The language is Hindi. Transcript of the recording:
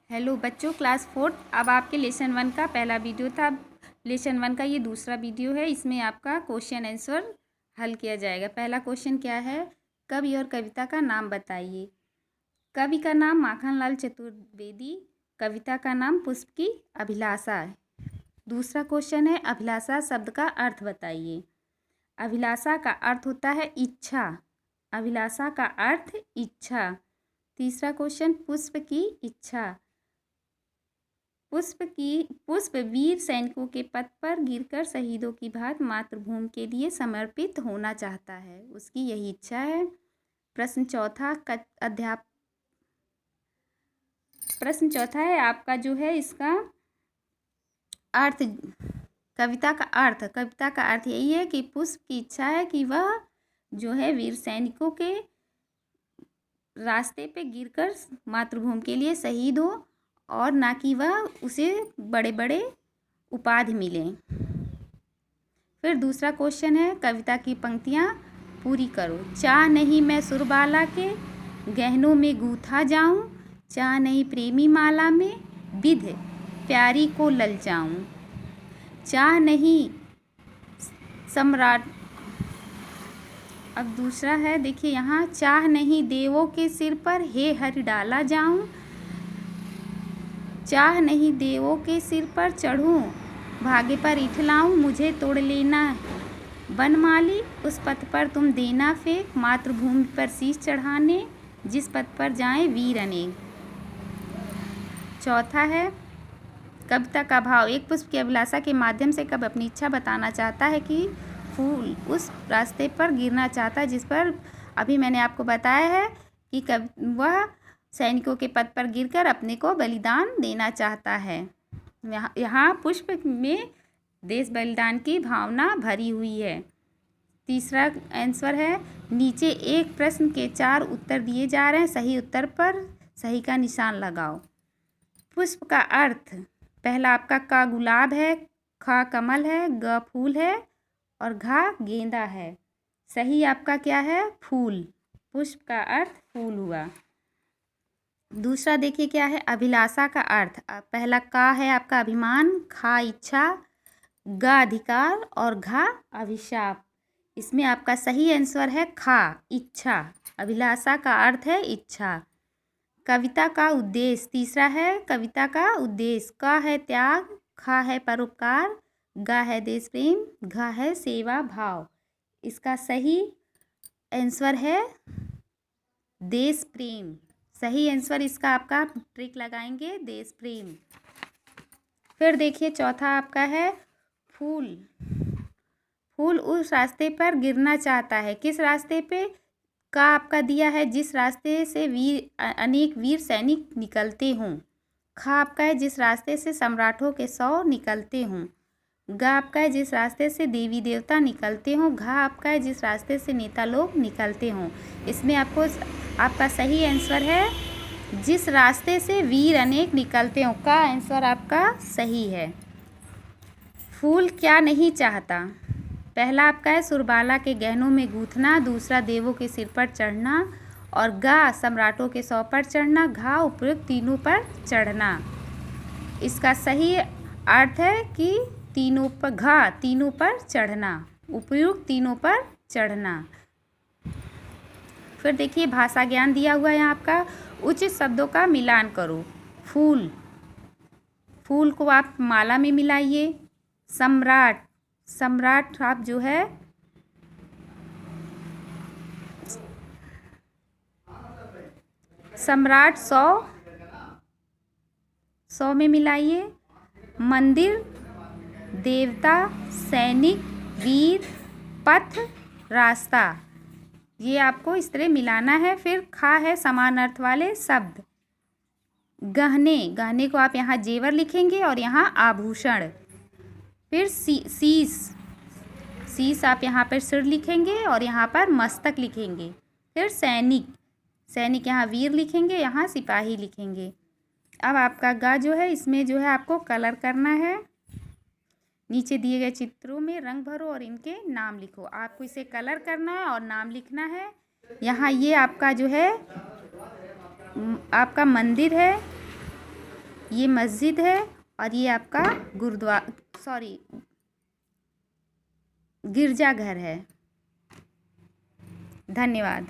हेलो बच्चों, क्लास 4। अब आपके लेसन 1 का पहला वीडियो था। लेसन 1 का ये दूसरा वीडियो है। इसमें आपका क्वेश्चन आंसर हल किया जाएगा। पहला क्वेश्चन क्या है? कवि और कविता का नाम बताइए। कवि का नाम माखनलाल चतुर्वेदी, कविता का नाम पुष्प की अभिलाषा है। दूसरा क्वेश्चन है, अभिलाषा शब्द का अर्थ बताइए। अभिलाषा का अर्थ होता है इच्छा। अभिलाषा का अर्थ इच्छा। तीसरा क्वेश्चन, पुष्प की इच्छा। पुष्प वीर सैनिकों के पथ पर गिरकर शहीदों की भांति मातृभूमि के लिए समर्पित होना चाहता है, उसकी यही इच्छा है। प्रश्न चौथा है आपका जो है इसका अर्थ। कविता का अर्थ यही है कि पुष्प की इच्छा है कि वह जो है वीर सैनिकों के रास्ते पे गिरकर मातृभूमि के लिए शहीद हो और ना कि वह उसे बड़े बड़े उपाधि मिलें। फिर दूसरा क्वेश्चन है, कविता की पंक्तियाँ पूरी करो। चाह नहीं मैं सुरबाला के गहनों में गूथा जाऊं, चाह नहीं प्रेमी माला में विध प्यारी को ललचाऊं, चाह नहीं सम्राट। अब दूसरा है, देखिए यहाँ, चाह नहीं देवों के सिर पर हे हरि डाला जाऊं, चाह नहीं देवों के सिर पर चढ़ूं, भागे पर इठलाऊं, मुझे तोड़ लेना बनमाली, उस पथ पर तुम देना फेंक, मातृभूमि पर शीश चढ़ाने जिस पथ पर जाएं वीर अनेक। चौथा है, कविता का भाव। एक पुष्प की अभिलाषा के माध्यम से कवि अपनी इच्छा बताना चाहता है कि फूल उस रास्ते पर गिरना चाहता है जिस पर अभी मैंने आपको बताया है कि वह सैनिकों के पद पर गिरकर अपने को बलिदान देना चाहता है। यहाँ पुष्प में देश बलिदान की भावना भरी हुई है। तीसरा आंसर है, नीचे एक प्रश्न के 4 उत्तर दिए जा रहे हैं, सही उत्तर पर सही का निशान लगाओ। पुष्प का अर्थ, पहला आपका क गुलाब है, ख कमल है, ग फूल है और घ गेंदा है। सही आपका क्या है? फूल। पुष्प का अर्थ फूल हुआ। दूसरा देखिए क्या है, अभिलाषा का अर्थ। पहला का है आपका अभिमान, खा इच्छा, ग अधिकार और घा अभिशाप। इसमें आपका सही आंसर है खा, इच्छा। अभिलाषा का अर्थ है इच्छा। कविता का उद्देश्य, तीसरा है कविता का उद्देश्य। क है त्याग, खा है परोपकार, ग है देश प्रेम, घ है सेवा भाव। इसका सही आंसर है देश प्रेम। सही आंसर इसका आपका ट्रिक लगाएंगे देश प्रेम। फिर देखिए चौथा आपका है फूल। फूल उस रास्ते पर गिरना चाहता है, किस रास्ते पे? का आपका दिया है जिस रास्ते से अनेक वीर सैनिक निकलते हों। खा आपका है जिस रास्ते से सम्राटों के 100 निकलते हों। ग आपका है जिस रास्ते से देवी देवता निकलते हों। घ आपका है जिस रास्ते से नेता लोग निकलते हों। इसमें आपका सही आंसर है जिस रास्ते से वीर अनेक निकलते हों, का आंसर आपका सही है। फूल क्या नहीं चाहता? पहला आपका है सुरबाला के गहनों में गूंथना, दूसरा देवों के सिर पर चढ़ना और गा सम्राटों के 100 पर चढ़ना, घा उपयुक्त तीनों पर चढ़ना। इसका सही अर्थ है कि तीनों पर चढ़ना, उपयुक्त तीनों पर चढ़ना। फिर देखिए भाषा ज्ञान दिया हुआ है यहाँ आपका, उचित शब्दों का मिलान करो। फूल, फूल को आप माला में मिलाइए। सम्राट, सम्राट आप जो है सम्राट 100 में मिलाइए। मंदिर, देवता, सैनिक, वीर, पथ, रास्ता, ये आपको इस तरह मिलाना है। फिर खा है समान अर्थ वाले शब्द। गहने, गहने को आप यहाँ जेवर लिखेंगे और यहाँ आभूषण। फिर शीश आप यहाँ पर सिर लिखेंगे और यहाँ पर मस्तक लिखेंगे। फिर सैनिक, सैनिक यहाँ वीर लिखेंगे, यहाँ सिपाही लिखेंगे। अब आपका गा जो है इसमें जो है आपको कलर करना है। नीचे दिए गए चित्रों में रंग भरो और इनके नाम लिखो। आपको इसे कलर करना है और नाम लिखना है। यहाँ ये आपका जो है आपका मंदिर है, ये मस्जिद है और ये आपका गिरजाघर है। धन्यवाद।